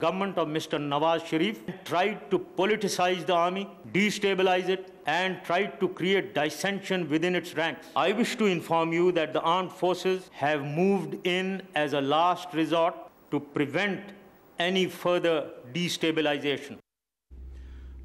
Government of Mr. Nawaz Sharif tried to politicize the army, destabilize it, and tried to create dissension within its ranks. I wish to inform you that the armed forces have moved in as a last resort to prevent any further destabilization.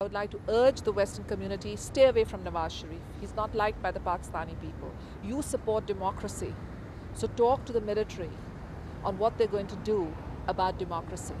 I would like to urge the Western community, stay away from Nawaz Sharif. He's not liked by the Pakistani people. You support democracy. So talk to the military on what they're going to do about democracy.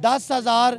10,000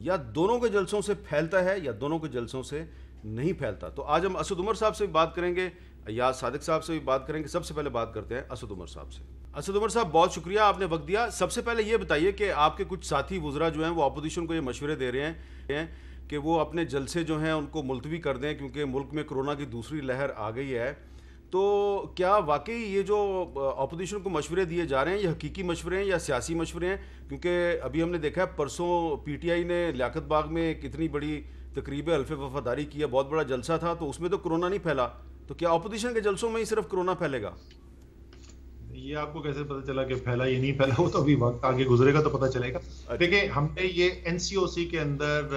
یا دونوں کے جلسوں سے پھیلتا ہے یا دونوں کے جلسوں سے نہیں پھیلتا؟ تو آج ہم اسد عمر صاحب سے بھی بات کریں گے یا صادق صاحب سے بھی بات کریں گے. سب سے پہلے بات کرتے ہیں اسد عمر صاحب سے. اسد عمر صاحب بہت شکریہ آپ نے وقت دیا. سب سے پہلے یہ بتائیے کہ آپ کے کچھ ساتھی وزراء جو ہیں وہ اپوزیشن کو یہ مشورے دے رہے ہیں کہ وہ اپنے جلسے جو ہیں ان کو ملتوی کر دیں کیونکہ ملک میں کرونا کی دوسری لہر آ گئی ہے. تو کیا واقعی یہ جو اپوزیشن کو مشورے دیے جا رہے ہیں یہ حقیقی مشورے ہیں یا سیاسی مشورے ہیں؟ کیونکہ ابھی ہم نے دیکھا ہے پرسوں پی ٹی آئی نے لیاقت باغ میں ایک اتنی بڑی تقریب حلف وفاداری کی ہے, بہت بڑا جلسہ تھا, تو اس میں تو کرونا نہیں پھیلا. تو کیا اپوزیشن کے جلسوں میں ہی صرف کرونا پھیلے گا؟ یہ آپ کو کیسے پتہ چلا کہ پھیلا یہ نہیں پھیلا؟ وہ تو ابھی وقت آگے گزرے گا تو پتہ چلے گا. دیکھیں ہم نے یہ این سی او سی کے اندر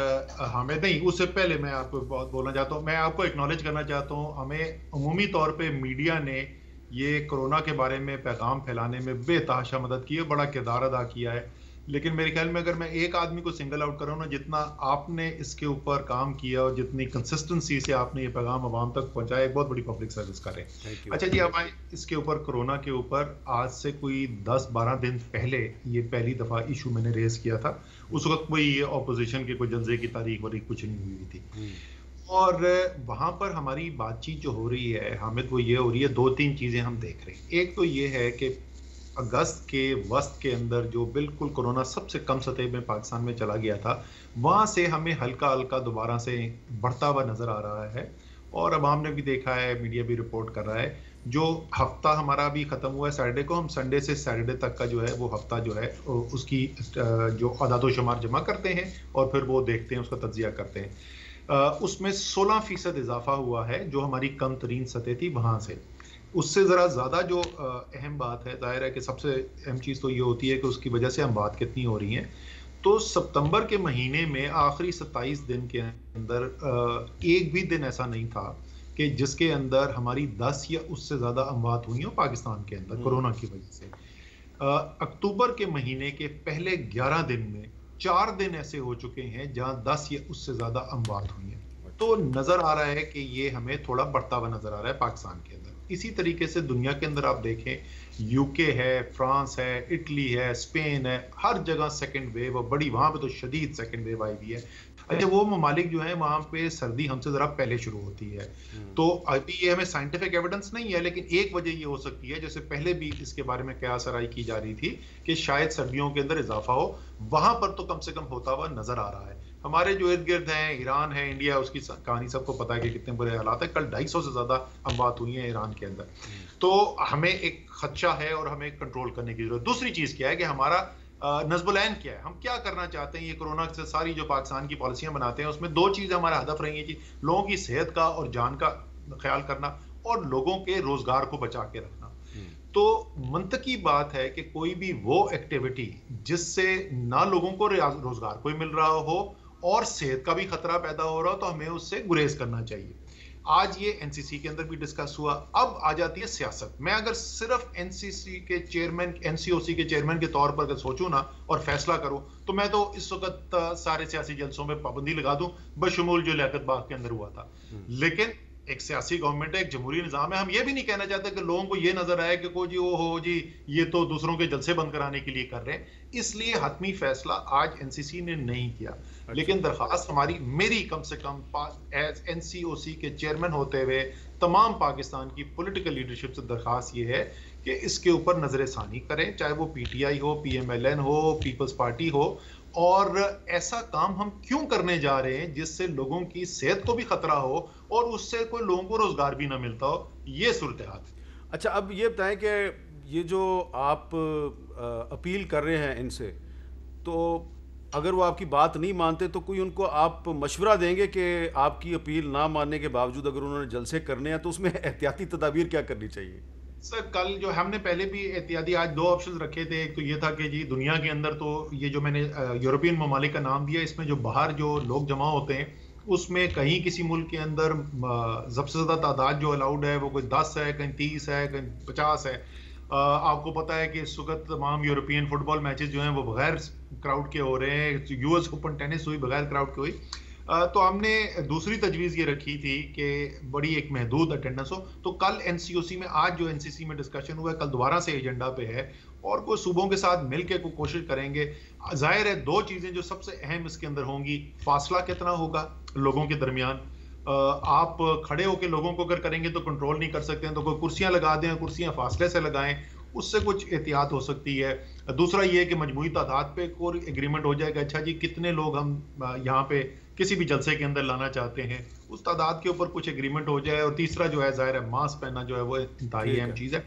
ہمیں نہیں, اس سے پہلے میں آپ کو بہت بولنا چاہتا ہوں, میں آپ کو ایکنالج کرنا چاہتا ہوں, ہمیں عمومی طور پہ میڈیا نے یہ کرونا کے بارے میں پیغام پھیلانے میں بے تحاشا مدد کی ہے, بڑا کردار ادا کیا ہے. لیکن میرے خیال میں اگر میں ایک آدمی کو سنگل آؤٹ کروں نا, جتنا آپ نے اس کے اوپر کام کیا اور جتنی کنسسٹنسی سے آپ نے یہ پیغام عوام تک پہنچایا, ایک بہت بڑی پبلک سروس کریں. اچھا جی, ہمارے اس کے اوپر کرونا کے اوپر آج سے کوئی 10-12 دن پہلے یہ پہلی دفعہ ایشو میں نے ریز کیا تھا. اس وقت کوئی اپوزیشن کے کوئی جلسے کی تاریخ وریخ کچھ نہیں ہوئی تھی, اور وہاں پر ہماری بات چیت جو ہو رہی ہے حامد وہ یہ ہو رہی ہے, 2-3 چیزیں ہم دیکھ رہے ہیں. ایک تو یہ ہے کہ اگست کے وسط کے اندر جو بالکل کرونا سب سے کم سطح میں پاکستان میں چلا گیا تھا, وہاں سے ہمیں ہلکا ہلکا دوبارہ سے بڑھتا ہوا نظر آ رہا ہے. اور عوام نے بھی دیکھا ہے, میڈیا بھی رپورٹ کر رہا ہے, جو ہفتہ ہمارا بھی ختم ہوا ہے سیٹرڈے کو, ہم سنڈے سے سیٹرڈے تک کا جو ہے وہ ہفتہ جو ہے اس کی جو اعداد و شمار جمع کرتے ہیں اور پھر وہ دیکھتے ہیں, اس کا تجزیہ کرتے ہیں. اس میں 16% اضافہ ہوا ہے جو ہماری کم ترین سطح تھی وہاں سے. اس سے ذرا زیادہ جو اہم بات ہے, ظاہر ہے کہ سب سے اہم چیز تو یہ ہوتی ہے کہ اس کی وجہ سے ہم بات کتنی ہو رہی ہیں. تو ستمبر کے مہینے میں آخری 27 دن کے اندر ایک بھی دن ایسا نہیں تھا کہ جس کے اندر ہماری 10 یا اس سے زیادہ اموات ہوئی ہوں پاکستان کے اندر کورونا کی وجہ سے. اکتوبر کے مہینے کے پہلے 11 دن میں 4 دن ایسے ہو چکے ہیں جہاں 10 یا اس سے زیادہ اموات ہوئی ہیں. تو نظر آ رہا ہے کہ یہ ہمیں تھوڑا بڑھتا ہوا نظر آ رہا ہے پاکستان کے اندر. اسی طریقے سے دنیا کے اندر آپ دیکھیں, یو کے ہے, فرانس ہے, اٹلی ہے, اسپین ہے, ہر جگہ سیکنڈ ویو, اور بڑی وہاں پہ تو شدید سیکنڈ ویو آئی ہوئی ہے. اچھا وہ ممالک جو ہیں وہاں پہ سردی ہم سے ذرا پہلے شروع ہوتی ہے, تو ابھی یہ ہمیں سائنٹیفک ایویڈنس نہیں ہے, لیکن ایک وجہ یہ ہو سکتی ہے, جیسے پہلے بھی اس کے بارے میں قیاس آرائی کی جا رہی تھی کہ شاید سردیوں کے اندر اضافہ ہو, وہاں پر تو کم سے کم ہوتا ہوا نظر آ رہا ہے. ہمارے جو ارد گرد ہیں, ایران ہے, انڈیا, اس کی کہانی سب کو پتا ہے کہ کتنے برے حالات ہیں. کل 250 سے زیادہ اموات ہوئی ہیں ایران کے اندر. تو ہمیں ایک خدشہ ہے اور ہمیں کنٹرول کرنے کی ضرورت. دوسری چیز کیا ہے کہ ہمارا نصب العین کیا ہے, ہم کیا کرنا چاہتے ہیں. یہ کرونا سے ساری جو پاکستان کی پالیسیاں بناتے ہیں اس میں 2 چیزیں ہمارا ہدف رہی ہیں جی, لوگوں کی صحت کا اور جان کا خیال کرنا اور لوگوں کے روزگار کو بچا کے رکھنا. تو منطقی بات ہے کہ کوئی بھی وہ ایکٹیویٹی جس سے نہ لوگوں کو روزگار کوئی مل رہا ہو اور صحت کا بھی خطرہ پیدا ہو رہا ہو, تو ہمیں اس سے گریز کرنا چاہیے. آج یہ این سی سی کے اندر بھی ڈسکس ہوا. اب آ جاتی ہے سیاست. میں اگر صرف این سی سی کے چیئرمین, این سی او سی کے چیئرمین کے طور پر اگر سوچوں نا اور فیصلہ کروں, تو میں تو اس وقت سارے سیاسی جلسوں میں پابندی لگا دوں بشمول جو لیاقت باغ کے اندر ہوا تھا. لیکن ایک سیاسی گورنمنٹ ہے, ایک جمہوری نظام ہے, ہم یہ بھی نہیں کہنا چاہتے کہ لوگوں کو یہ نظر آئے کہ کوئی جی وہ ہو جی یہ تو دوسروں کے جلسے بند کرانے کے لیے کر رہے ہیں. اس لیے حتمی فیصلہ آج این سی سی نے نہیں کیا. لیکن درخواست ہماری, میری کم سے کم این سی او سی کے چیئرمین ہوتے ہوئے تمام پاکستان کی پولیٹیکل لیڈرشپ سے درخواست یہ ہے کہ اس کے اوپر نظر ثانی کریں, چاہے وہ پی ٹی آئی ہو, پی ایم ایل این ہو, پیپلز پارٹی ہو. اور ایسا کام ہم کیوں کرنے جا رہے ہیں جس سے لوگوں کی صحت کو بھی خطرہ ہو اور اس سے کوئی لوگوں کو روزگار بھی نہ ملتا ہو, یہ صورتحال. اچھا اب یہ بتائیں کہ یہ جو آپ اپیل کر رہے ہیں ان سے, تو اگر وہ آپ کی بات نہیں مانتے تو کوئی ان کو آپ مشورہ دیں گے کہ آپ کی اپیل نہ ماننے کے باوجود اگر انہوں نے جلسے کرنے ہیں تو اس میں احتیاطی تدابیر کیا کرنی چاہیے؟ سر کل جو ہم نے پہلے بھی احتیاطی آج 2 آپشنز رکھے تھے. ایک تو یہ تھا کہ جی دنیا کے اندر تو یہ جو میں نے یورپین ممالک کا نام دیا, اس میں جو باہر جو لوگ جمع ہوتے ہیں اس میں کہیں کسی ملک کے اندر سب سے زیادہ تعداد جو الاؤڈ ہے وہ کوئی 10 ہے, کہیں 30 ہے, کہیں 50 ہے. آپ کو پتا ہے کہ اس وقت تمام یورپین فٹ بال میچز جو ہیں وہ بغیر کراؤڈ کے ہو رہے ہیں. یو ایس اوپن ٹینس ہوئی بغیر کراؤڈ کے ہوئی. تو ہم نے دوسری تجویز یہ رکھی تھی کہ بڑی ایک محدود اٹینڈنس ہو. تو کل این سی او سی میں, آج جو این سی سی میں ڈسکشن ہوا ہے, کل دوبارہ سے ایجنڈا پہ ہے اور کوئی صوبوں کے ساتھ مل کے کوئی کوشش کریں گے. ظاہر ہے دو چیزیں جو سب سے اہم اس کے اندر ہوں گی، فاصلہ کتنا ہوگا لوگوں کے درمیان. آپ کھڑے ہو کے لوگوں کو اگر کریں گے تو کنٹرول نہیں کر سکتے ہیں، تو کوئی کرسیاں لگا دیں، کرسیاں فاصلے سے لگائیں، اس سے کچھ احتیاط ہو سکتی ہے. دوسرا یہ ہے کہ مجموعی تعداد پہ کوئی ایگریمنٹ ہو جائے گا، اچھا جی کتنے لوگ ہم یہاں پہ کسی بھی جلسے کے اندر لانا چاہتے ہیں، اس تعداد کے اوپر کچھ ایگریمنٹ ہو جائے. اور تیسرا جو ہے ظاہر ہے ماسک پہننا جو ہے وہ انتہائی اہم چیز ہے.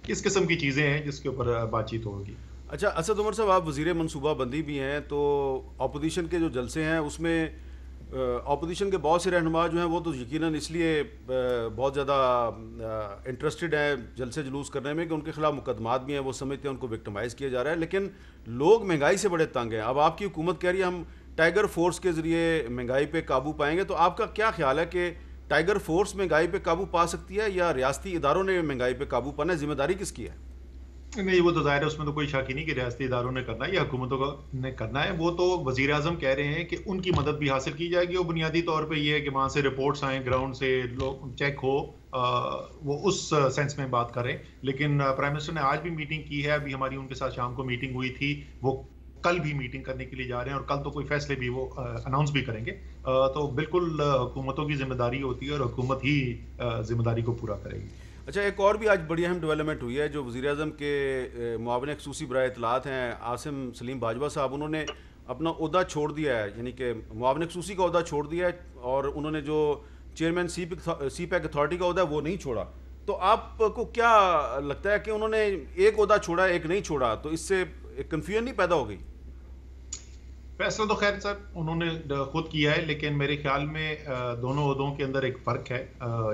اس قسم کی چیزیں ہیں جس کے اوپر بات چیت ہوگی. اچھا اسد عمر صاحب، آپ وزیر منصوبہ بندی بھی ہیں، تو اپوزیشن کے جو جلسے ہیں اس میں اپوزیشن کے بہت سے رہنما جو ہیں وہ تو یقیناً اس لیے بہت زیادہ انٹرسٹڈ ہیں جلسے جلوس کرنے میں کہ ان کے خلاف مقدمات بھی ہیں، وہ سمجھتے ہیں ان کو وکٹمائز کیا جا رہا ہے، لیکن لوگ مہنگائی سے بڑے تنگ ہیں. اب آپ کی حکومت کہہ رہی ہے ہم ٹائیگر فورس کے ذریعے مہنگائی پہ قابو پائیں گے، تو آپ کا کیا خیال ہے کہ ٹائیگر فورس مہنگائی پہ قابو پا سکتی ہے یا ریاستی اداروں نے مہنگائی پہ قابو پانا ہے؟ ذمہ داری کس کی ہے؟ نہیں، وہ تو ظاہر ہے اس میں تو کوئی شک ہی نہیں کہ ریاستی اداروں نے کرنا ہے یا حکومتوں نے کرنا ہے. وہ تو وزیر اعظم کہہ رہے ہیں کہ ان کی مدد بھی حاصل کی جائے گی. وہ بنیادی طور پہ یہ ہے کہ وہاں سے رپورٹس آئیں، گراؤنڈ سے لوگ چیک ہو، وہ اس سینس میں بات کریں. لیکن پرائم منسٹر نے آج بھی میٹنگ کی ہے، ابھی ہماری ان کے ساتھ شام کو میٹنگ ہوئی تھی، وہ کل بھی میٹنگ کرنے کے لیے جا رہے ہیں اور کل تو کوئی فیصلے بھی وہ اناؤنس بھی کریں گے. تو بالکل حکومتوں کی ذمہ داری ہوتی ہے اور حکومت ہی ذمہ داری کو پورا کرے گی. اچھا، ایک اور بھی آج بڑی اہم ڈیولپمنٹ ہوئی ہے، جو وزیر اعظم کے معاون خصوصی برائے اطلاعات ہیں عاصم سلیم باجوہ صاحب، انہوں نے اپنا عہدہ چھوڑ دیا ہے، یعنی کہ معاون خصوصی کا عہدہ چھوڑ دیا ہے، اور انہوں نے جو چیئرمین سی پیک اتھارٹی کا عہدہ ہے وہ نہیں چھوڑا. تو آپ کو کیا لگتا ہے کہ انہوں نے ایک عہدہ چھوڑا ایک نہیں چھوڑا، تو اس سے ایک کنفیوژن نہیں پیدا ہو گئی؟ فیصلہ تو خیر سر انہوں نے خود کیا ہے، لیکن میرے خیال میں دونوں عہدوں کے اندر ایک فرق ہے.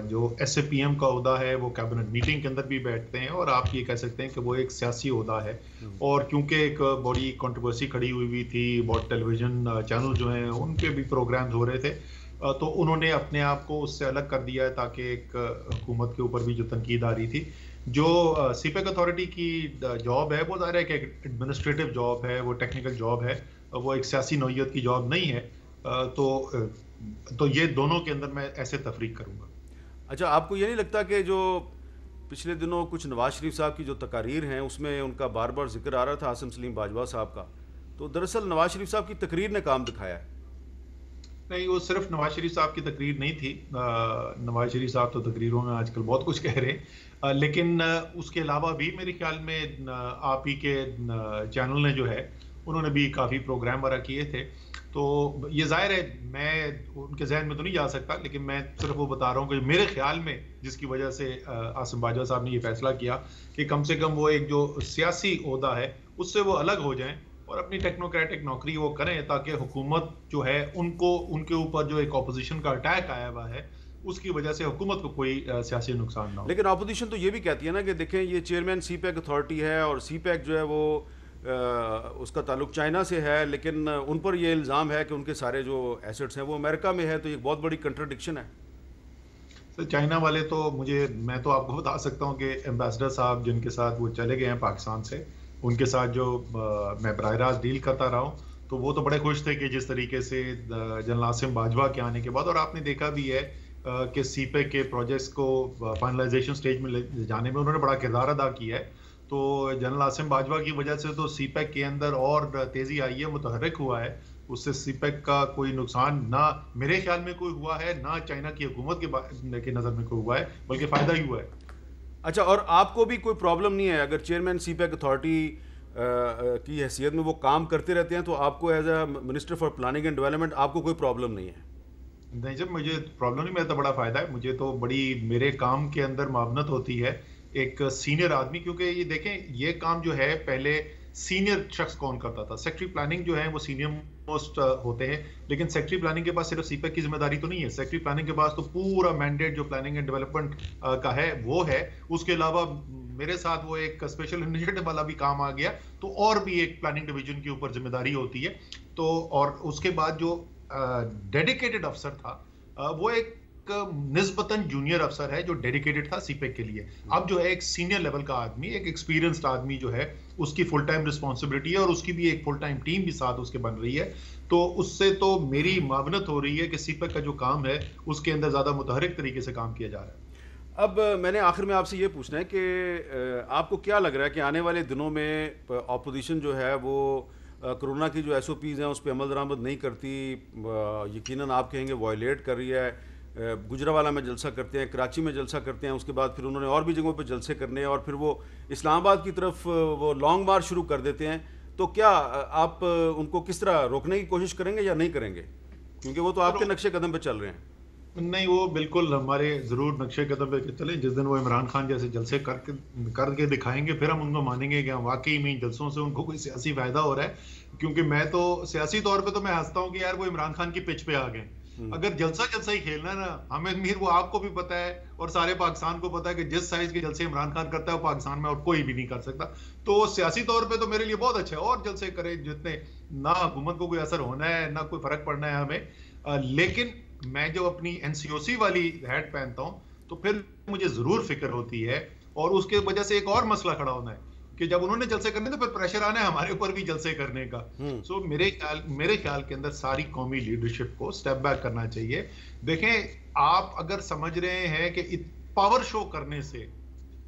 جو ایس اے پی ایم کا عہدہ ہے وہ کیبنٹ میٹنگ کے اندر بھی بیٹھتے ہیں، اور آپ یہ کہہ سکتے ہیں کہ وہ ایک سیاسی عہدہ ہے. اور کیونکہ ایک بڑی کنٹروورسی کھڑی ہوئی تھی، بہت ٹیلی ویژن چینل جو ہیں ان پہ بھی پروگرامز ہو رہے تھے، تو انہوں نے اپنے آپ کو اس سے الگ کر دیا ہے تاکہ ایک حکومت کے اوپر بھی جو تنقید آ رہی تھی. جو سی پیک اتھارٹی کی جاب ہے وہ ظاہر ہے کہ ایک ایڈمنسٹریٹو جاب ہے، وہ ٹیکنیکل جاب ہے، وہ ایک سیاسی نوعیت کی جاب نہیں ہے. تو یہ دونوں کے اندر میں ایسے تفریق کروں گا. اچھا، آپ کو یہ نہیں لگتا کہ جو پچھلے دنوں کچھ نواز شریف صاحب کی جو تقاریر ہیں اس میں ان کا بار بار ذکر آ رہا تھا عاصم سلیم باجوہ صاحب کا، تو دراصل نواز شریف صاحب کی تقریر نے کام دکھایا ہے؟ نہیں، وہ صرف نواز شریف صاحب کی تقریر نہیں تھی. نواز شریف صاحب تو تقریروں میں آج کل بہت کچھ کہہ رہے ہیں، لیکن اس کے علاوہ بھی میرے خیال میں آپ ہی کے چینل نے جو ہے انہوں نے بھی کافی پروگرام وغیرہ کیے تھے. تو یہ ظاہر ہے میں ان کے ذہن میں تو نہیں جا سکتا، لیکن میں صرف وہ بتا رہا ہوں کہ میرے خیال میں جس کی وجہ سے عاصم باجوہ صاحب نے یہ فیصلہ کیا کہ کم سے کم وہ ایک جو سیاسی عہدہ ہے اس سے وہ الگ ہو جائیں اور اپنی ٹیکنوکریٹک نوکری وہ کریں، تاکہ حکومت جو ہے ان کے اوپر جو ایک اپوزیشن کا اٹیک آیا ہوا ہے اس کی وجہ سے حکومت کو کوئی سیاسی نقصان نہ ہو. لیکن اپوزیشن تو یہ بھی کہتی ہے نا کہ دیکھیں یہ چیئرمین سی پیک اتھارٹی ہے، اور سی پیک جو ہے وہ اس کا تعلق چائنا سے ہے، لیکن ان پر یہ الزام ہے کہ ان کے سارے جو ایسٹس ہیں وہ امریکہ میں ہے، تو یہ بہت بڑی کنٹرڈکشن ہے. چائنا والے تو میں تو آپ کو بتا سکتا ہوں کہ ایمبیسڈر صاحب جن کے ساتھ وہ چلے گئے ہیں پاکستان سے، ان کے ساتھ جو میں براہ راست ڈیل کرتا رہا ہوں، تو وہ تو بڑے خوش تھے کہ جس طریقے سے جنرل عاصم باجوہ کے آنے کے بعد، اور آپ نے دیکھا بھی ہے کہ سی پیک کے پروجیکٹس کو فائنلائزیشن سٹیج میں لے جانے میں انہوں نے بڑا کردار ادا کیا ہے. تو جنرل عاصم باجوہ کی وجہ سے تو سی پیک کے اندر اور تیزی آئی ہے، متحرک ہوا ہے. اس سے سی پیک کا کوئی نقصان نہ میرے خیال میں کوئی ہوا ہے، نہ چائنا کی حکومت کے نظر میں کوئی ہوا ہے، بلکہ فائدہ ہی ہوا ہے. اچھا، اور آپ کو بھی کوئی پرابلم نہیں ہے اگر چیئرمین سی پیک اتھارٹی کی حیثیت میں وہ کام کرتے رہتے ہیں، تو آپ کو as a minister for planning and development آپ کو کوئی پرابلم نہیں ہے؟ نہیں جب مجھے پرابلم نہیں، میرا تو بڑا فائدہ ہے. مجھے تو بڑی میرے کام کے اندر معاونت ہوتی ہے ایک سینئر آدمی، کیونکہ یہ دیکھیں یہ کام جو ہے پہلے سینئر شخص کون کرتا تھا. سیکٹری پلاننگ جو ہے وہ سینئر موسٹ ہوتے ہیں، لیکن سیکٹری پلاننگ کے پاس صرف سی پیک کی ذمہ داری تو نہیں ہے. سیکٹری پلاننگ کے پاس تو پورا مینڈیٹ جو پلاننگ اینڈ ڈیولپمنٹ کا ہے وہ ہے. اس کے علاوہ میرے ساتھ وہ ایک اسپیشل انیشیٹو والا بھی کام آ گیا، تو اور بھی ایک پلاننگ ڈویژن کے اوپر ذمہ داری ہوتی ہے. تو اور اس کے بعد جو ڈیڈیکیٹڈ افسر تھا وہ ایک نسبتاً جونیئر افسر ہے جو ڈیڈیکیٹڈ تھا سی پیک کے لیے. اب جو ہے ایک سینئر لیول کا آدمی، ایک ایکسپیرینسڈ آدمی جو ہے اس کی فل ٹائم رسپانسبلٹی ہے، اور اس کی بھی ایک فل ٹائم ٹیم بھی ساتھ اس کے بن رہی ہے. تو اس سے تو میری معاونت ہو رہی ہے کہ سی پیک کا جو کام ہے اس کے اندر زیادہ متحرک طریقے سے کام کیا جا رہا ہے. اب میں نے آخر میں آپ سے یہ پوچھنا ہے کہ آپ کو کیا لگ رہا ہے کہ آنے والے دنوں میں اپوزیشن جو ہے وہ کورونا کی جو SOPs ہیں اس پہ عمل درآمد نہیں کرتی، یقیناً آپ کہیں گے وائلیٹ کر رہی ہے. گجرانوالہ میں جلسہ کرتے ہیں، کراچی میں جلسہ کرتے ہیں، اس کے بعد پھر انہوں نے اور بھی جگہوں پہ جلسے کرنے ہیں، اور پھر وہ اسلام آباد کی طرف وہ لانگ مارچ شروع کر دیتے ہیں. تو کیا آپ ان کو کس طرح روکنے کی کوشش کریں گے یا نہیں کریں گے؟ کیونکہ وہ تو آپ کے نقشے قدم پہ چل رہے ہیں. نہیں، وہ بالکل ہمارے ضرور نقشے قدم پہ چلیں. جس دن وہ عمران خان جیسے جلسے کر کے دکھائیں گے پھر ہم ان کو مانیں گے کہ واقعی میں ان جلسوں سے ان کو کوئی سیاسی فائدہ ہو رہا ہے. کیونکہ میں تو سیاسی طور پہ تو میں ہنستا ہوں کہ یار وہ عمران خان کی پچ پہ آ گئے. اگر جلسہ ہی کھیلنا ہے نا حامد میر، وہ آپ کو بھی پتا ہے اور سارے پاکستان کو پتا ہے کہ جس سائز کے جلسے عمران خان کرتا ہے وہ پاکستان میں اور کوئی بھی نہیں کر سکتا. تو سیاسی طور پہ تو میرے لیے بہت اچھا ہے، اور جلسے کرے جتنے، نہ حکومت کو کوئی اثر ہونا ہے نہ کوئی فرق پڑنا ہے ہمیں. لیکن میں جو اپنی NCOC والی ہیٹ پہنتا ہوں تو پھر مجھے ضرور فکر ہوتی ہے، اور اس کے وجہ سے ایک اور مسئلہ کھڑا ہونا ہے کہ جب انہوں نے جلسے کرنے تو پھر پریشر آنا ہے ہمارے اوپر بھی جلسے کرنے کا. سو میرے خیال کے اندر ساری قومی لیڈرشپ کو سٹیپ بیک کرنا چاہیے. دیکھیں، آپ اگر سمجھ رہے ہیں کہ پاور شو کرنے سے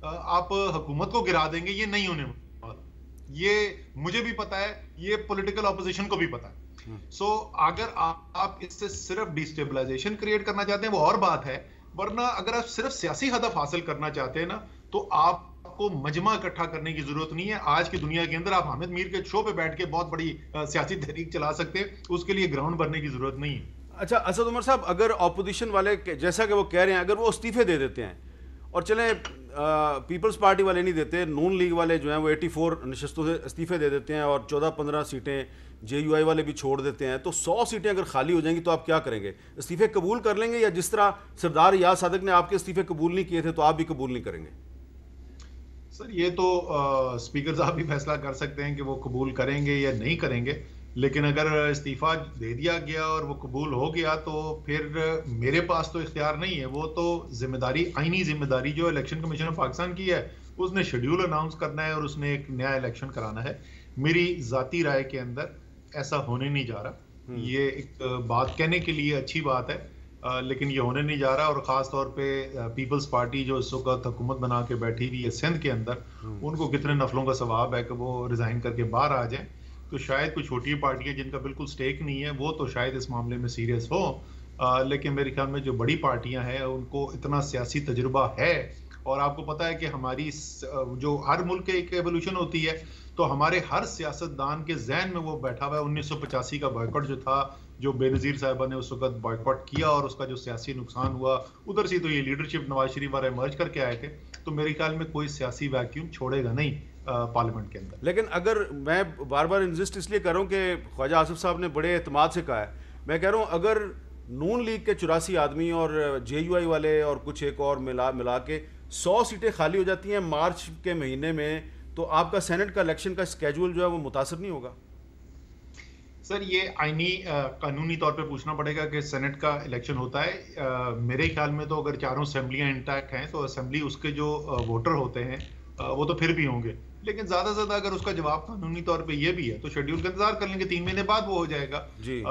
آپ حکومت کو گرا دیں گے، یہ نہیں ہونے والا. یہ مجھے بھی پتا ہے، یہ پولیٹیکل اپوزیشن کو بھی پتا ہے. سو اگر آپ اس سے صرف ڈیسٹیبلائزیشن کریٹ کرنا چاہتے ہیں وہ اور بات ہے، ورنہ اگر آپ صرف سیاسی ہدف حاصل کرنا چاہتے ہیں نا تو آپ کو مجمع اکٹھا کرنے کی ضرورت نہیں ہے. آج کی دنیا کے اندر آپ حامد میر کے شو پہ بیٹھ کے بہت بڑی سیاسی تحریک چلا سکتے ہیں، اس کے لیے گراؤنڈ بھرنے کی ضرورت نہیں ہے. اچھا اسد عمر صاحب، اگر اپوزیشن والے جیسا کہ وہ کہہ رہے ہیں اگر وہ استعفے دے دیتے ہیں، اور چلیں پیپلز پارٹی والے نہیں دیتے، نون لیگ والے جو ہیں وہ 84 نشستوں سے استعفے دے دیتے ہیں اور 14-15 سیٹیں JUI والے بھی چھوڑ دیتے ہیں، تو 100 سیٹیں اگر خالی ہو جائیں گی تو آپ کیا کریں گے؟ استعفے قبول کر لیں گے، یا جس طرح سردار ریاض صادق نے آپ کے استعفے قبول نہیں کیے تھے تو آپ بھی قبول نہیں کریں گے؟ سر یہ تو اسپیکر صاحب بھی فیصلہ کر سکتے ہیں کہ وہ قبول کریں گے یا نہیں کریں گے. لیکن اگر استعفیٰ دے دیا گیا اور وہ قبول ہو گیا تو پھر میرے پاس تو اختیار نہیں ہے. وہ تو ذمہ داری، آئینی ذمہ داری جو الیکشن کمیشن آف پاکستان کی ہے، اس نے شیڈیول اناؤنس کرنا ہے اور اس نے ایک نیا الیکشن کرانا ہے. میری ذاتی رائے کے اندر ایسا ہونے نہیں جا رہا. یہ ایک بات کہنے کے لیے اچھی بات ہے لیکن یہ ہونے نہیں جا رہا. اور خاص طور پہ پیپلز پارٹی جو اس وقت حکومت بنا کے بیٹھی ہوئی ہے سندھ کے اندر، ان کو کتنے نفلوں کا ثواب ہے کہ وہ ریزائن کر کے باہر آ جائیں. تو شاید کوئی چھوٹی پارٹیاں جن کا بالکل سٹیک نہیں ہے وہ تو شاید اس معاملے میں سیریس ہو، لیکن میرے خیال میں جو بڑی پارٹیاں ہیں ان کو اتنا سیاسی تجربہ ہے. اور آپ کو پتہ ہے کہ ہماری جو ہر ملک ایک ایولیوشن ہوتی ہے، تو ہمارے ہر سیاستدان کے ذہن میں وہ بیٹھا ہوا ہے 1985 کا بائیکاٹ جو تھا، جو بے نظیر صاحبہ نے اس وقت بائیکاٹ کیا اور اس کا جو سیاسی نقصان ہوا، ادھر سے تو یہ لیڈرشپ نواز شریف والے مرج کر کے آئے تھے. تو میرے خیال میں کوئی سیاسی ویکیوم چھوڑے گا نہیں پارلیمنٹ کے اندر. لیکن اگر میں بار بار انزسٹ اس لیے کر رہا ہوں کہ خواجہ آصف صاحب نے بڑے اعتماد سے کہا ہے، میں کہہ رہا ہوں اگر نون لیگ کے 84 آدمی اور JUI والے اور کچھ ایک اور ملا کے 100 سیٹیں خالی ہو جاتی ہیں مارچ کے مہینے میں، تو آپ کا سینٹ کا الیکشن کا اسکیجول جو ہے وہ متاثر نہیں ہوگا؟ سر یہ آئینی قانونی طور پہ پوچھنا پڑے گا کہ سینٹ کا الیکشن ہوتا ہے. میرے خیال میں تو اگر چاروں اسمبلیاں انٹیکٹ ہیں تو اسمبلی اس کے جو ووٹر ہوتے ہیں وہ تو پھر بھی ہوں گے. لیکن زیادہ سے زیادہ اگر اس کا جواب قانونی طور پہ یہ بھی ہے تو شیڈیول کا انتظار کر لیں گے، 3 مہینے بعد وہ ہو جائے گا. جی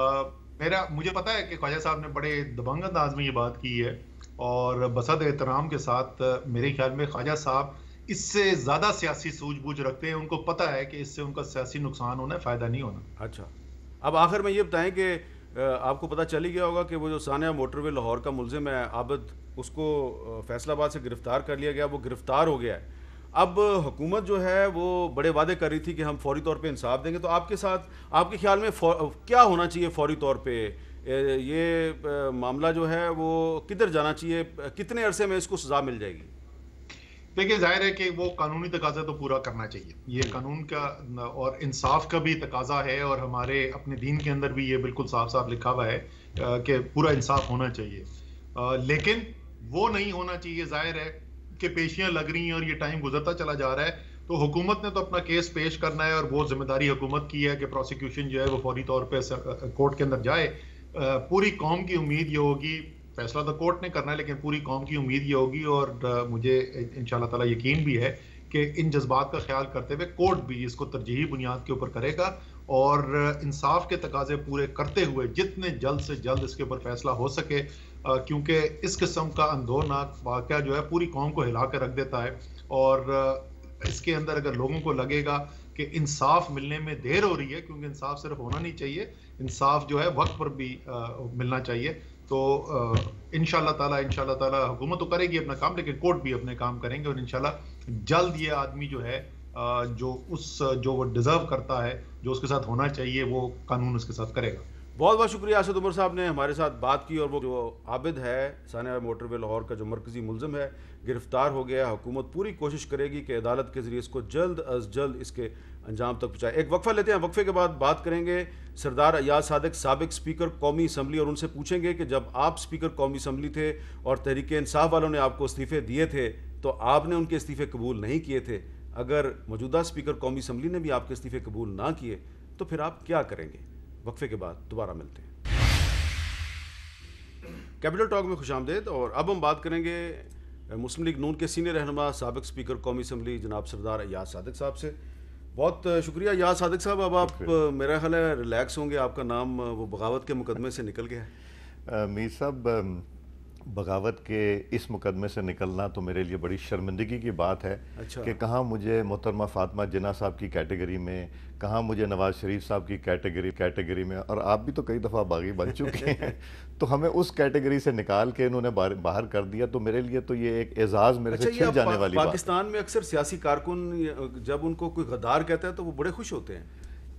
مجھے پتا ہے کہ خواجہ صاحب نے بڑے دبنگ انداز میں یہ بات کی ہے، اور بصد احترام کے ساتھ میرے خیال میں خواجہ صاحب اس سے زیادہ سیاسی سوجھ بوجھ رکھتے ہیں. ان کو پتا ہے کہ اس سے ان کا سیاسی نقصان ہونا ہے، فائدہ نہیں ہونا. اچھا، اب آخر میں یہ بتائیں کہ آپ کو پتہ چل ہی گیا ہوگا کہ وہ جو ثانیہ موٹر وے لاہور کا ملزم ہے عابد، اس کو فیصل آباد سے گرفتار کر لیا گیا، وہ گرفتار ہو گیا ہے. اب حکومت جو ہے وہ بڑے وعدے کر رہی تھی کہ ہم فوری طور پہ انصاف دیں گے، تو آپ کے ساتھ آپ کے خیال میں کیا ہونا چاہیے فوری طور پہ؟ یہ معاملہ جو ہے وہ کدھر جانا چاہیے؟ کتنے عرصے میں اس کو سزا مل جائے گی؟ دیکھیں، ظاہر ہے کہ وہ قانونی تقاضا تو پورا کرنا چاہیے. یہ قانون کا اور انصاف کا بھی تقاضا ہے، اور ہمارے اپنے دین کے اندر بھی یہ بالکل صاف صاف لکھا ہوا ہے کہ پورا انصاف ہونا چاہیے. لیکن وہ نہیں ہونا چاہیے ظاہر ہے کہ پیشیاں لگ رہی ہیں اور یہ ٹائم گزرتا چلا جا رہا ہے. تو حکومت نے تو اپنا کیس پیش کرنا ہے، اور وہ ذمہ داری حکومت کی ہے کہ پروسیکیوشن جو ہے وہ فوری طور پہ کورٹ کے اندر جائے. پوری قوم کی امید یہ ہوگی، فیصلہ تو کورٹ نے کرنا ہے لیکن پوری قوم کی امید یہ ہوگی، اور مجھے انشاءاللہ تعالی یقین بھی ہے کہ ان جذبات کا خیال کرتے ہوئے کورٹ بھی اس کو ترجیحی بنیاد کے اوپر کرے گا، اور انصاف کے تقاضے پورے کرتے ہوئے جتنے جلد سے جلد اس کے اوپر فیصلہ ہو سکے، کیونکہ اس قسم کا اندھوناک واقعہ جو ہے پوری قوم کو ہلا کے رکھ دیتا ہے. اور اس کے اندر اگر لوگوں کو لگے گا کہ انصاف ملنے میں دیر ہو رہی ہے، کیونکہ انصاف صرف ہونا نہیں چاہیے، انصاف جو ہے وقت پر بھی ملنا چاہیے. تو انشاءاللہ تعالی حکومت تو کرے گی اپنا کام، لیکن کورٹ بھی اپنے کام کریں گے، اور انشاءاللہ جلد یہ آدمی جو ہے جو وہ ڈیزرو کرتا ہے، جو اس کے ساتھ ہونا چاہیے، وہ قانون اس کے ساتھ کرے گا. بہت بہت شکریہ اسد عمر صاحب نے ہمارے ساتھ بات کی. اور وہ جو عابد ہے ثانیہ موٹر وے لاہور کا جو مرکزی ملزم ہے گرفتار ہو گیا. حکومت پوری کوشش کرے گی کہ عدالت کے ذریعے اس کو جلد از جلد اس کے انجام تک پہنچائے. ایک وقفہ لیتے ہیں، وقفے کے بعد بات کریں گے سردار ایاز صادق سابق اسپیکر قومی اسمبلی، اور ان سے پوچھیں گے کہ جب آپ اسپیکر قومی اسمبلی تھے اور تحریک انصاف والوں نے آپ کو استعفے دیے تھے تو آپ نے ان کے استعفے قبول نہیں کیے تھے. اگر موجودہ اسپیکر قومی اسمبلی نے بھی آپ کے استعفے قبول نہ کیے تو پھر آپ کیا کریں گے؟ وقفے کے بعد دوبارہ ملتے ہیں. کیپٹل ٹاک میں خوش آمدید. اور اب ہم بات کریں گے مسلم لیگ نون کے سینئر رہنما سابق اسپیکر قومی اسمبلی جناب سردار ایاز صادق صاحب سے. بہت شکریہ ایاز صادق صاحب. اب آپ میرا خیال ہے ریلیکس ہوں گے، آپ کا نام وہ بغاوت کے مقدمے سے نکل گیا ہے. میر صاحب، بغاوت کے اس مقدمے سے نکلنا تو میرے لیے بڑی شرمندگی کی بات ہے کہ کہاں مجھے محترمہ فاطمہ جناح صاحب کی کیٹیگری میں، کہاں مجھے نواز شریف صاحب کی کیٹیگری میں، اور آپ بھی تو کئی دفعہ باغی بن چکے ہیں تو ہمیں اس کیٹیگری سے نکال کے انہوں نے باہر کر دیا. تو میرے لیے تو یہ ایک اعزاز میرے سے چھن جانے والی بات. پاکستان میں اکثر سیاسی کارکن جب ان کو کوئی غدار کہتا ہے تو وہ بڑے خوش ہوتے ہیں،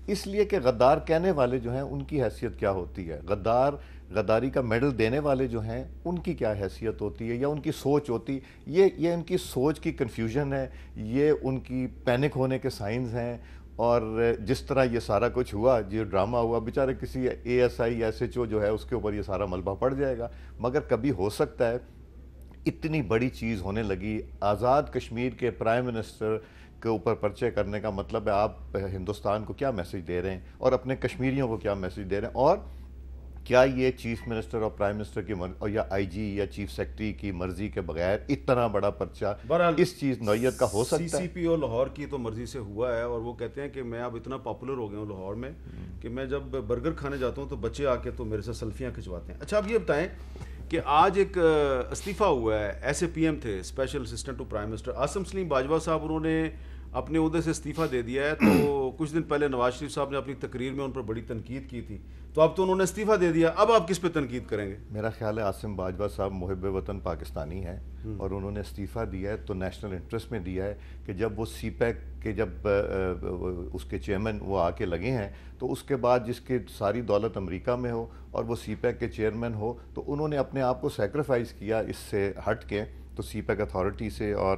اس لیے کہ غدار کہنے والے جو ہیں ان کی حیثیت کیا ہوتی ہے، غداری کا میڈل دینے والے جو ہیں ان کی کیا حیثیت ہوتی ہے یا ان کی سوچ ہوتی. یہ ان کی سوچ کی کنفیوژن ہے، یہ ان کی پینک ہونے کے سائنز ہیں. اور جس طرح یہ سارا کچھ ہوا، جو ڈرامہ ہوا، بیچارے کسی ASI SHO جو ہے اس کے اوپر یہ سارا ملبہ پڑ جائے گا. مگر کبھی ہو سکتا ہے اتنی بڑی چیز ہونے لگی، آزاد کشمیر کے پرائم منسٹر کے اوپر پرچے کرنے کا مطلب ہے آپ ہندوستان کو کیا میسج دے رہے ہیں اور اپنے کشمیریوں کو کیا میسج دے رہے ہیں. اور کیا یہ چیف منسٹر اور پرائم منسٹر کی یا IG یا چیف سیکرٹری کی مرضی کے بغیر اتنا بڑا پرچہ اس چیز نوعیت کا ہو سکتا ہے؟ CPO لاہور کی تو مرضی سے ہوا ہے، اور وہ کہتے ہیں کہ میں اب اتنا پاپولر ہو گیا ہوں لاہور میں کہ میں جب برگر کھانے جاتا ہوں تو بچے آ کے تو میرے سے سیلفیاں کھنچواتے ہیں. اچھا اب یہ بتائیں کہ آج ایک استعفیٰ ہوا ہے، ایسے PM تھے special assistant to Prime Minister Asim Saleem Bajwa sahab, انہوں نے اپنے عہدے سے استعفیٰ دے دیا ہے. تو کچھ دن پہلے نواز شریف صاحب نے اپنی تقریر میں ان پر بڑی تنقید کی تھی، تو اب تو انہوں نے استعفیٰ دے دیا، اب آپ کس پہ تنقید کریں گے؟ میرا خیال ہے عاصم باجوہ صاحب محب وطن پاکستانی ہیں، اور انہوں نے استعفیٰ دیا ہے تو نیشنل انٹرسٹ میں دیا ہے کہ جب وہ CPEC کے جب اس کے چیئرمین وہ آ کے لگے ہیں تو اس کے بعد جس کی ساری دولت امریکہ میں ہو اور وہ CPEC کے چیئرمین ہو، تو انہوں نے اپنے آپ کو سیکریفائز کیا اس سے ہٹ کے، تو CPEC اتھارٹی سے. اور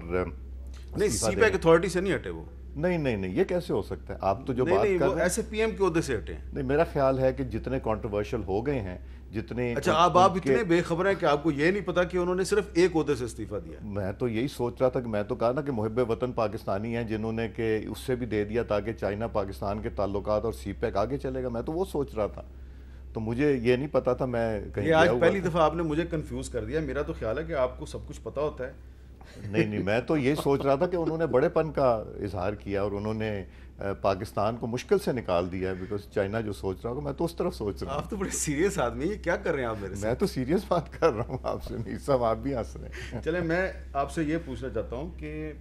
نہیں، CPEC اتھارٹی سے نہیں ہٹے وہ. نہیں یہ کیسے ہو سکتا ہے؟ آپ تو جو بات کر رہے ہیں ایسے PM کے عہدے سے ہٹے ہیں. نہیں، میرا خیال ہے کہ جتنے کنٹروورشل ہو گئے ہیں، جتنے اچھا آپ اتنے بے خبر ہیں کہ آپ کو یہ نہیں پتا کہ انہوں نے صرف ایک عہدے سے استعفیٰ دیا. میں تو یہی سوچ رہا تھا کہ میں تو کہا نا کہ محب وطن پاکستانی ہیں جنہوں نے کہ اس سے بھی دے دیا تاکہ چائنا پاکستان کے تعلقات اور CPEC آگے چلے گا. میں تو وہ سوچ رہا تھا، تو مجھے یہ نہیں پتا تھا. میں کہیں آج پہلی دفعہ آپ نے مجھے کنفیوز کر دیا. میرا تو خیال ہے کہ آپ کو سب کچھ پتا ہوتا ہے. نہیں میں تو یہ سوچ رہا تھا کہ انہوں نے بڑے پن کا اظہار کیا اور انہوں نے پاکستان کو مشکل سے نکال دیا ہے، بیکاز چائنا جو سوچ رہا ہوگا میں تو اس طرف سوچ رہا ہوں. آپ تو بڑے سیریس آدمی ہیں، کیا کر رہے ہیں آپ میرے سے؟ میں تو سیریس بات کر رہا ہوں آپ سے. نہیں صاحب آپ بھی ہنس رہے ہیں. چلیں میں آپ سے یہ پوچھنا چاہتا ہوں کہ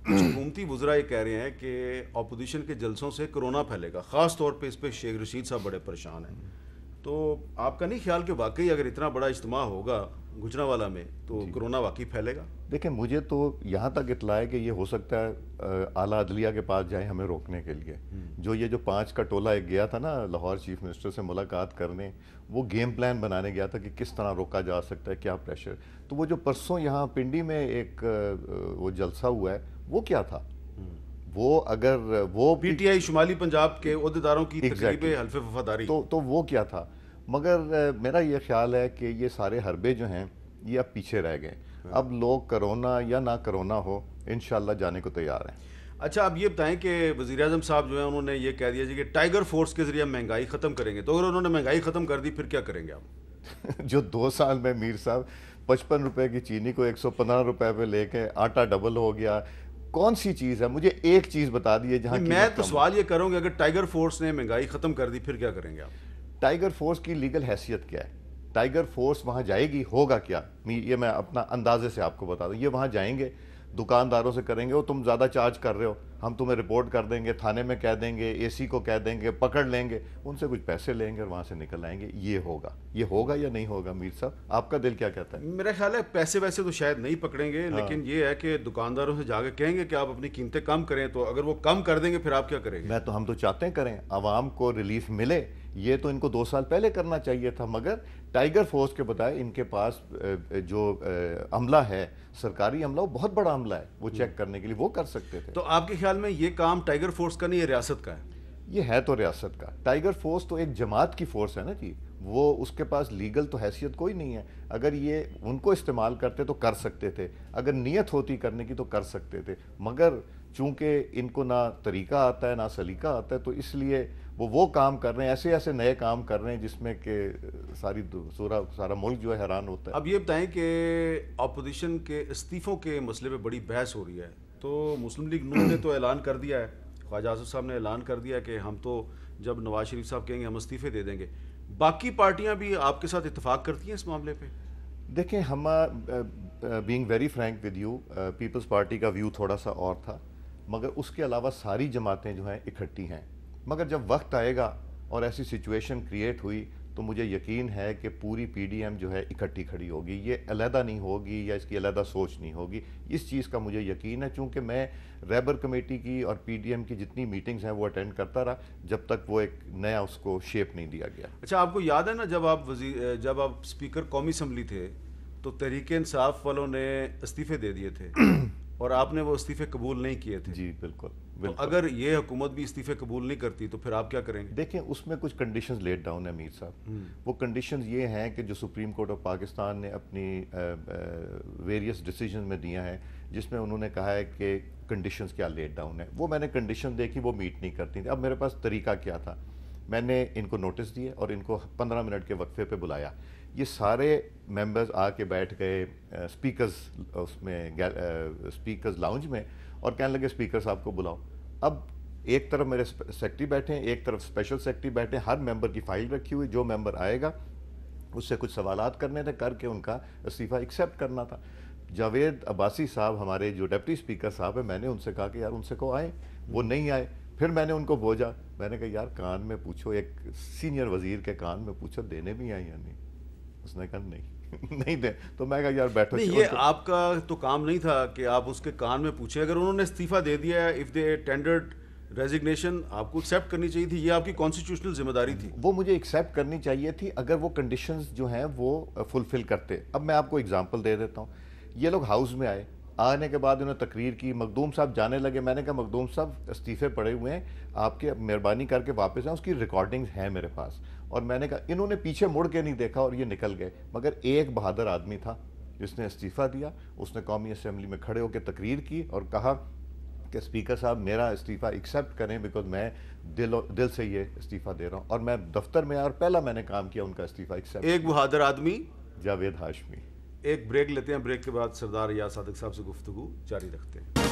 کچھ حکومتی وزراء یہ کہہ رہے ہیں کہ اپوزیشن کے جلسوں سے کرونا پھیلے گا، خاص طور پہ اس پہ شیخ رشید صاحب بڑے پریشان ہیں. تو آپ کا نہیں خیال کہ واقعی اگر اتنا بڑا اجتماع ہوگا گجرانوالہ میں تو کرونا واقعی پھیلے گا؟ دیکھیں مجھے تو یہاں تک اطلاع ہے کہ یہ ہو سکتا ہے اعلیٰ عدلیہ کے پاس جائیں ہمیں روکنے کے لیے. جو یہ جو 5 کا ٹولہ ایک گیا تھا نا لاہور چیف منسٹر سے ملاقات کرنے، وہ گیم پلان بنانے گیا تھا کہ کس طرح روکا جا سکتا ہے، کیا پریشر. تو وہ جو پرسوں یہاں پنڈی میں ایک وہ جلسہ ہوا ہے وہ کیا تھا؟ وہ اگر وہ PTI شمالی پنجاب کے عہدیداروں کی تقریب حلف وفاداری، تو وہ کیا تھا؟ مگر میرا یہ خیال ہے کہ یہ سارے حربے جو ہیں یہ اب پیچھے رہ گئے. اب لوگ کرونا یا نہ کرونا ہو انشاءاللہ جانے کو تیار ہیں. اچھا اب یہ بتائیں کہ وزیراعظم صاحب جو ہیں انہوں نے یہ کہہ دیا جی کہ ٹائیگر فورس کے ذریعے مہنگائی ختم کریں گے. تو اگر انہوں نے مہنگائی ختم کر دی پھر کیا کریں گے آپ؟ جو 2 سال میں میر صاحب 55 روپے کی چینی کو 115 روپے پہ لے کے آٹا ڈبل ہو گیا، کون سی چیز ہے؟ مجھے ایک چیز بتا دیے جہاں. میں تو سوال یہ کروں گا اگر ٹائیگر فورس نے مہنگائی ختم کر دی پھر کیا کریں گے آپ؟ ٹائیگر فورس کی لیگل حیثیت کیا ہے؟ ٹائیگر فورس وہاں جائے گی، ہوگا کیا؟ یہ میں اپنا اندازے سے آپ کو بتا دوں. یہ وہاں جائیں گے، دکانداروں سے کریں گے وہ تم زیادہ چارج کر رہے ہو، ہم تمہیں رپورٹ کر دیں گے, تھانے میں کہہ دیں گے, اے سی کو کہہ دیں گے, پکڑ لیں گے, ان سے کچھ پیسے لیں گے اور وہاں سے نکل آئیں گے. یہ ہوگا یا نہیں ہوگا؟ میر صاحب آپ کا دل کیا کہتا ہے؟ میرا خیال ہے پیسے ویسے تو شاید نہیں پکڑیں گے, لیکن یہ ہے کہ دکانداروں سے جا کے کہیں گے کہ آپ اپنی قیمتیں کم کریں, تو اگر وہ کم کر دیں گے پھر آپ کیا کریں گے؟ ہم تو چاہتے ہیں کریں, عوام کو ریلیف ملے. یہ تو ان کو 2 سال پہلے کرنا چاہیے تھا, مگر ٹائیگر فورس کے بتائے ان کے پاس جو عملہ ہے, سرکاری عملہ, وہ بہت بڑا عملہ ہے, وہ چیک کرنے کے لیے وہ کر سکتے تھے. تو آپ کے خیال میں یہ کام ٹائیگر فورس کا نہیں, یہ ریاست کا ہے؟ یہ ہے تو ریاست کا. ٹائیگر فورس تو ایک جماعت کی فورس ہے نا جی, وہ اس کے پاس لیگل تو حیثیت کوئی نہیں ہے. اگر یہ ان کو استعمال کرتے تو کر سکتے تھے, اگر نیت ہوتی کرنے کی تو کر سکتے تھے, مگر چونکہ ان کو نہ طریقہ آتا ہے نہ سلیقہ آتا ہے, تو اس لیے وہ کام کر رہے ہیں, ایسے نئے کام کر رہے ہیں جس میں کہ سارا ملک جو ہے حیران ہوتا ہے. اب یہ بتائیں کہ اپوزیشن کے استعفوں کے مسئلے پہ بڑی بحث ہو رہی ہے, تو مسلم لیگ نون نے تو اعلان کر دیا ہے, خواجہ آصف صاحب نے اعلان کر دیا کہ ہم تو جب نواز شریف صاحب کہیں گے ہم استعفے دے دیں گے. باقی پارٹیاں بھی آپ کے ساتھ اتفاق کرتی ہیں اس معاملے پہ؟ دیکھیں, ہم being very frank with you, Peoples Party کا ویو تھوڑا سا اور تھا, مگر اس کے علاوہ ساری جماعتیں جو ہیں اکٹھی ہیں. مگر جب وقت آئے گا اور ایسی سچویشن کریٹ ہوئی تو مجھے یقین ہے کہ پوری پی ڈی ایم جو ہے اکٹھی کھڑی ہوگی, یہ علیحدہ نہیں ہوگی یا اس کی علیحدہ سوچ نہیں ہوگی. اس چیز کا مجھے یقین ہے, چونکہ میں ریبر کمیٹی کی اور پی ڈی ایم کی جتنی میٹنگز ہیں وہ اٹینڈ کرتا رہا جب تک وہ ایک نیا اس کو شیپ نہیں دیا گیا. اچھا, آپ کو یاد ہے نا جب آپ اسپیکر قومی اسمبلی تھے تو تحریک انصاف والوں نے استعفے دے دیے تھے اور آپ نے وہ استعفے قبول نہیں کیے تھے؟ جی بالکل. تو اگر یہ حکومت بھی استعفے قبول نہیں کرتی تو پھر آپ کیا کریں گے؟ دیکھیں, اس میں کچھ کنڈیشنز لیٹ ڈاؤن ہیں میر صاحب. وہ کنڈیشنز یہ ہیں کہ جو سپریم کورٹ آف پاکستان نے اپنی ویریس ڈیسیجن میں دیا ہے, جس میں انہوں نے کہا ہے کہ کنڈیشنز کیا لیٹ ڈاؤن ہیں. وہ میں نے کنڈیشن دیکھی, وہ میٹ نہیں کرتی تھی. اب میرے پاس طریقہ کیا تھا, میں نے ان کو نوٹس دیے اور ان کو 15 منٹ کے وقفے پہ بلایا. یہ سارے ممبرز آ کے بیٹھ گئے اسپیکرز لاؤنج میں اور کہنے لگے اسپیکر صاحب کو بلاؤ. اب ایک طرف میرے سیکٹری بیٹھے ہیں, ایک طرف اسپیشل سیکٹری بیٹھے ہیں, ہر ممبر کی فائل رکھی ہوئی, جو ممبر آئے گا اس سے کچھ سوالات کرنے تھے, کر کے ان کا استعفیٰ ایکسیپٹ کرنا تھا. جاوید عباسی صاحب ہمارے جو ڈپٹی اسپیکر صاحب ہیں, میں نے ان سے کہا کہ یار ان سے کو آئیں, وہ نہیں آئے. پھر میں نے ان کو بھوجا, میں نے کہا یار کان میں پوچھو, ایک سینئر وزیر کے کان میں پوچھو دینے بھی آئے یا نہیں. اس نے کہا نہیں دیں. تو میں کہا یار بیٹھو. نہیں, یہ آپ کا تو کام نہیں تھا کہ آپ اس کے کان میں پوچھیں. اگر انہوں نے استعفیٰ دے دیا ہے, اف دے ٹینڈرڈ ریزگنیشن, آپ کو ایکسیپٹ کرنی چاہیے تھی. یہ آپ کی کانسٹیٹیوشنل ذمہ داری تھی. وہ مجھے ایکسیپٹ کرنی چاہیے تھی اگر وہ کنڈیشنز جو ہیں وہ فلفل کرتے. اب میں آپ کو اگزامپل دے دیتا ہوں. یہ لوگ ہاؤس میں آئے, آنے کے بعد انہوں نے تقریر کی, مخدوم صاحب جانے لگے. میں نے کہا مخدوم صاحب استعفے پڑے ہوئے ہیں, آپ کے مہربانی کر کے واپس آئیں, اس کی ریکارڈنگز ہیں میرے پاس. اور میں نے کہا, انہوں نے پیچھے مڑ کے نہیں دیکھا اور یہ نکل گئے. مگر ایک بہادر آدمی تھا جس نے استعفیٰ دیا. اس نے قومی اسمبلی میں کھڑے ہو کے تقریر کی اور کہا کہ اسپیکر صاحب میرا استعفیٰ ایکسیپٹ کریں, بیکاز میں دل سے یہ استعفیٰ دے رہا ہوں. اور میں دفتر میں آیا اور پہلا میں نے کام کیا ان کا استعفیٰ ایکسیپٹ. ایک بہادر آدمی, جاوید ہاشمی. ایک بریک لیتے ہیں, بریک کے بعد سردار ریاض صادق صاحب سے گفتگو جاری رکھتے ہیں.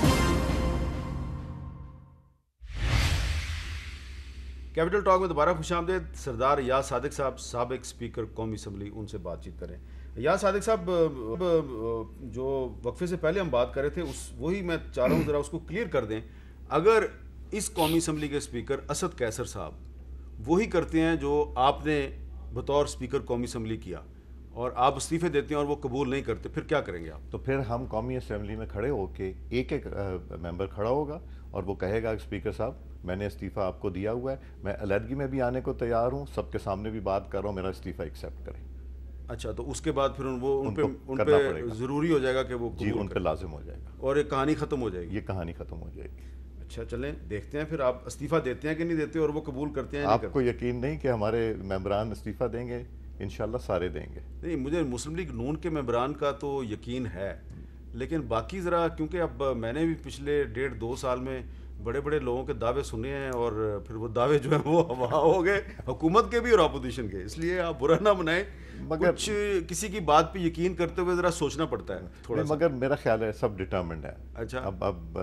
کیپٹل ٹاک میں دوبارہ خوش آمدید. سردار ریاض صادق صاحب, سابق اسپیکر قومی اسمبلی, ان سے بات چیت کریں. ریاض صادق صاحب, جو وقفے سے پہلے ہم بات کر رہے تھے وہی میں چاہ رہا ہوں ذرا اس کو کلیئر کر دیں. اگر اس قومی اسمبلی کے اسپیکر اسد قیصر صاحب وہی کرتے ہیں جو آپ نے بطور اسپیکر قومی اسمبلی کیا اور آپ استعفے دیتے ہیں اور وہ قبول نہیں کرتے, پھر کیا کریں گے آپ؟ تو پھر ہم قومی اسمبلی میں کھڑے ہو کے ایک ممبر کھڑا ہوگا اور وہ کہے گا اسپیکر صاحب میں نے استعفیٰ آپ کو دیا ہوا ہے, میں علیحدگی میں بھی آنے کو تیار ہوں, سب کے سامنے بھی بات کر رہا ہوں, میرا استعفیٰ ایکسیپٹ کریں. اچھا, تو اس کے بعد پھر ان پہ ضروری ہو جائے گا کہ وہ جی ان پہ لازم ہو جائے گا اور ایک کہانی ختم ہو جائے گی. یہ کہانی ختم ہو جائے گی. اچھا چلیں دیکھتے ہیں پھر آپ استعفیٰ دیتے ہیں کہ نہیں دیتے اور وہ قبول کرتے ہیں. آپ کو یقین نہیں کہ ہمارے ممبران استعفیٰ دیں گے؟ انشاءاللہ سارے دیں گے. نہیں, مجھے مسلم لیگ نون کے ممبران کا تو یقین ہے, لیکن باقی ذرا, کیونکہ اب میں نے بھی پچھلے 1.5-2 سال میں بڑے بڑے لوگوں کے دعوے سنے ہیں اور پھر وہ دعوے جو ہیں وہ ہوا ہو گئے, حکومت کے بھی اور اپوزیشن کے. اس لیے آپ برا نہ منائیں, مگر کسی کی بات پہ یقین کرتے ہوئے ذرا سوچنا پڑتا ہے تھوڑا سا. مگر میرا خیال ہے سب ڈٹرمنڈ ہے. اچھا, اب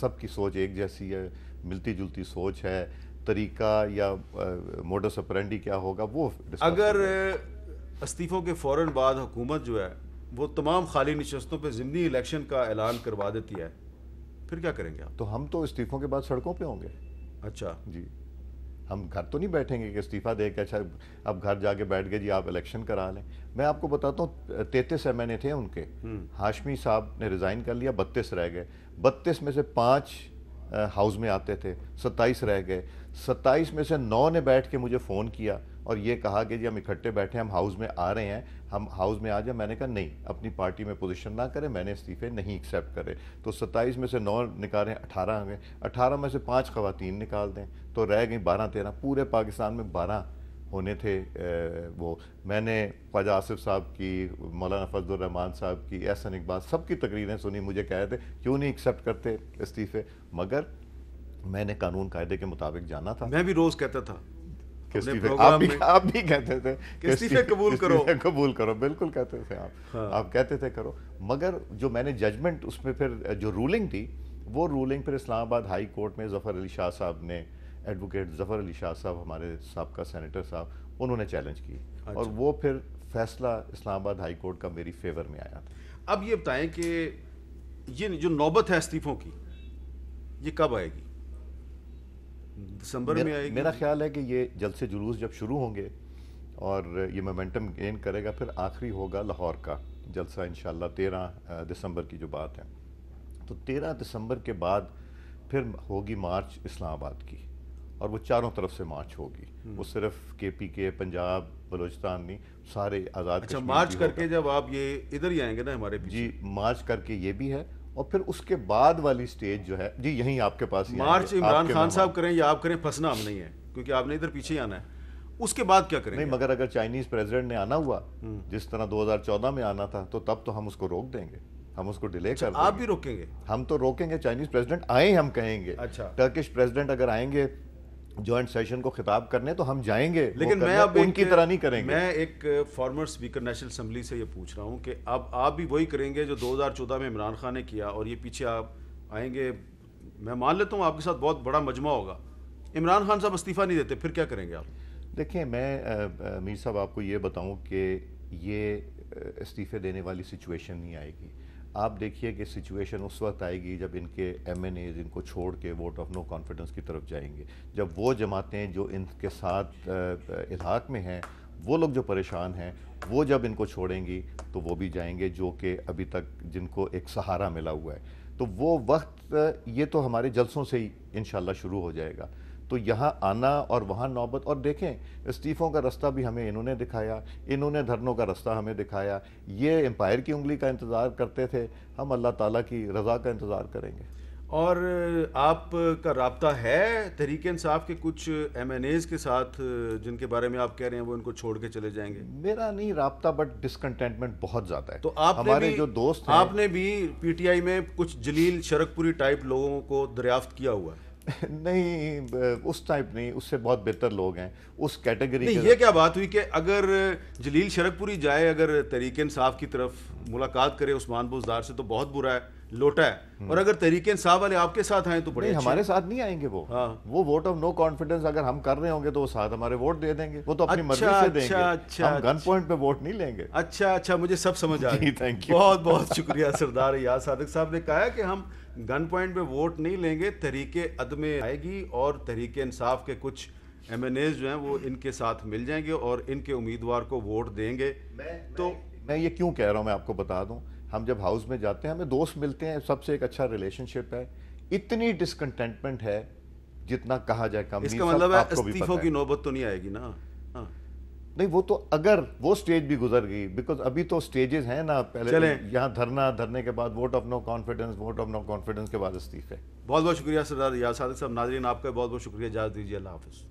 سب کی سوچ ایک جیسی ہے, ملتی جلتی سوچ ہے. طریقہ یا موڈس اپرینڈی کیا ہوگا وہ اگر استعفوں کے فوراً بعد حکومت جو ہے وہ تمام خالی نشستوں پہ ضمنی الیکشن کا اعلان کروا دیتی ہے, پھر کیا کریں گے آپ؟ تو ہم تو استعفوں کے بعد سڑکوں پہ ہوں گے. اچھا جی, ہم گھر تو نہیں بیٹھیں گے کہ استعفیٰ دے کے اچھا اب گھر جا کے بیٹھ گئے جی آپ الیکشن کرا لیں. میں آپ کو بتاتا ہوں 33 MNA تھے ان کے, ہاشمی صاحب نے ریزائن کر لیا, 32 رہ گئے. 32 میں سے 5 ہاؤس میں آتے تھے, 27 رہ گئے. 27 میں سے 9 نے بیٹھ کے مجھے فون کیا اور یہ کہا کہ جی ہم اکٹھے بیٹھے ہیں, ہم ہاؤس میں آ رہے ہیں, ہم ہاؤس میں آ جائیں. میں نے کہا نہیں, اپنی پارٹی میں پوزیشن نہ کریں, میں نے استعفے نہیں ایکسیپٹ کرے. تو 27 میں سے 9 نکالیں, 18 آ گئے. 18 میں سے 5 خواتین نکال دیں تو رہ گئیں 12-13. پورے پاکستان میں 12 ہونے تھے. وہ میں نے خواجہ آصف صاحب کی, مولانا فضل الرحمان صاحب کی, احسن اقبال, سب کی تقریریں سنی. مجھے کہے تھے کیوں نہیں ایکسیپٹ کرتے استعفے, مگر میں نے قانون قاعدے کے مطابق جانا تھا. میں بھی روز کہتا تھا آپ بھی کہتے تھے کہ استعفے قبول کرو, بالکل کہتے تھے آپ کہتے تھے کرو. مگر جو میں نے ججمنٹ اس میں پھر جو رولنگ تھی, وہ رولنگ پھر اسلام آباد ہائی کورٹ میں ظفر علی شاہ صاحب نے, ایڈوکیٹ ظفر علی شاہ صاحب ہمارے سابقہ سینیٹر صاحب, انہوں نے چیلنج کی اور وہ پھر فیصلہ اسلام آباد ہائی کورٹ کا میری فیور میں آیا تھا. اب یہ بتائیں کہ یہ جو نوبت ہے استعفوں کی, یہ کب آئے گی؟ دسمبر میں آئے گی؟ میرا خیال ہے کہ یہ جلسے جلوس جب شروع ہوں گے اور یہ مومنٹم گین کرے گا, پھر آخری ہوگا لاہور کا جلسہ انشاءاللہ 13 دسمبر کی جو بات ہے. تو 13 دسمبر کے بعد پھر ہوگی مارچ اسلام آباد کی, اور وہ چاروں طرف سے مارچ ہوگی. وہ صرف KPK, پنجاب, بلوچستان نہیں, سارے آزاد اچھا مارچ کر کے جب آپ یہ ادھر ہی آئیں گے نا ہمارے پیچھے؟ جی مارچ کر کے یہ بھی ہے, اور پھر اس کے بعد والی سٹیج جو ہے جی یہیں آپ کے پاس مارچ عمران خان صاحب کریں یا آپ کریں, پھنسنا ہم نہیں ہے, کیونکہ آپ نے ادھر پیچھے ہی آنا ہے. اس کے بعد کیا کریں گے؟ نہیں, مگر اگر چائنیز پریزیڈنٹ نے آنا ہوا جس طرح 2014 میں آنا تھا, تو تب تو ہم اس کو روک دیں گے, ہم اس کو ڈیلے کر دیں گے. آپ بھی روکیں گے؟ ہم تو روکیں گے, چائنیز پریزیڈنٹ آئیں ہم کہیں گے. اچھا, ٹرکش پریزیڈنٹ اگر آئیں گے جوائنٹ سیشن کو خطاب کرنے تو ہم جائیں گے, لیکن میں اب ان کی طرح نہیں کریں گے. میں ایک فارمر اسپیکر نیشنل اسمبلی سے یہ پوچھ رہا ہوں کہ اب آپ بھی وہی کریں گے جو 2014 میں عمران خان نے کیا, اور یہ پیچھے آپ آئیں گے؟ میں مان لیتا ہوں آپ کے ساتھ بہت بڑا مجمع ہوگا, عمران خان صاحب استعفیٰ نہیں دیتے, پھر کیا کریں گے آپ؟ دیکھیں میں میر صاحب آپ کو یہ بتاؤں کہ یہ استعفے دینے والی سچویشن نہیں آئے گی. آپ دیکھیے کہ سچویشن اس وقت آئے گی جب ان کے MNAs ان کو چھوڑ کے ووٹ آف نو کانفیڈنس کی طرف جائیں گے, جب وہ جماعتیں جو ان کے ساتھ الحاق میں ہیں, وہ لوگ جو پریشان ہیں, وہ جب ان کو چھوڑیں گی تو وہ بھی جائیں گے جو کہ ابھی تک جن کو ایک سہارا ملا ہوا ہے. تو وہ وقت یہ تو ہمارے جلسوں سے ہی انشاءاللہ شروع ہو جائے گا. تو یہاں آنا اور وہاں نوبت, اور دیکھیں استعفوں کا رستہ بھی ہمیں انہوں نے دکھایا, انہوں نے دھرنوں کا رستہ ہمیں دکھایا. یہ امپائر کی انگلی کا انتظار کرتے تھے, ہم اللہ تعالیٰ کی رضا کا انتظار کریں گے. اور آپ کا رابطہ ہے تحریک انصاف کے کچھ MNAs کے ساتھ جن کے بارے میں آپ کہہ رہے ہیں وہ ان کو چھوڑ کے چلے جائیں گے؟ میرا نہیں رابطہ, بٹ ڈسکنٹینٹمنٹ بہت زیادہ ہے. تو ہمارے جو دوست ہیں, آپ نے بھی PTI میں کچھ جلیل شرک پوری ٹائپ لوگوں کو دریافت کیا ہوا ہے؟ نہیں, اس ٹائپ نہیں, اس سے بہت بہتر لوگ ہیں اس کیٹیگری کے. یہ کیا بات ہوئی کہ اگر جلیل شرک پوری جائے اگر تحریک انصاف کی طرف ملاقات کرے عثمان بزدار سے تو بہت برا ہے, لوٹا ہے, اور اگر تحریک انصاف والے آپ کے ساتھ آئیں تو بڑے ہمارے ساتھ نہیں آئیں گے. وہ ووٹ آف نو کانفیڈنس اگر ہم کر رہے ہوں گے تو وہ ساتھ ہمارے ووٹ دے دیں گے, وہ تو اپنی مرضی سے دیں گے, ہم گن پوائنٹ پہ ووٹ نہیں لیں گے. اچھا, مجھے سب سمجھ آ گئی, تھینک یو, بہت بہت شکریہ. سردار ایاز صادق صاحب نے کہا کہ ہم گن پوائنٹ پہ ووٹ نہیں لیں گے, تحریک عدم آئے گی اور تحریک انصاف کے کچھ MNAs جو ہیں وہ ان کے ساتھ مل جائیں گے اور ان کے امیدوار کو ووٹ دیں گے. تو میں یہ کیوں کہہ رہا ہوں, میں آپ کو بتا دوں, ہم جب ہاؤس میں جاتے ہیں ہمیں دوست ملتے ہیں, سب سے ایک اچھا ریلیشن شپ ہے, اتنی ڈسکنٹینٹمنٹ ہے جتنا کہا جائے کم. اس کا مطلب ہے استعفوں کی نوبت تو نہیں آئے گی نا؟ نہیں, وہ تو اگر وہ سٹیج بھی گزر گئی, بیکاز ابھی تو سٹیجز ہیں نا, پہلے یہاں دھرنا, دھرنے کے بعد vote of no confidence, vote of no confidence کے بعد استعفے. بہت بہت شکریہ سردار ایاز صادق صاحب. ناظرین آپ کا بہت بہت شکریہ, اجازت دیجیے, اللہ حافظ.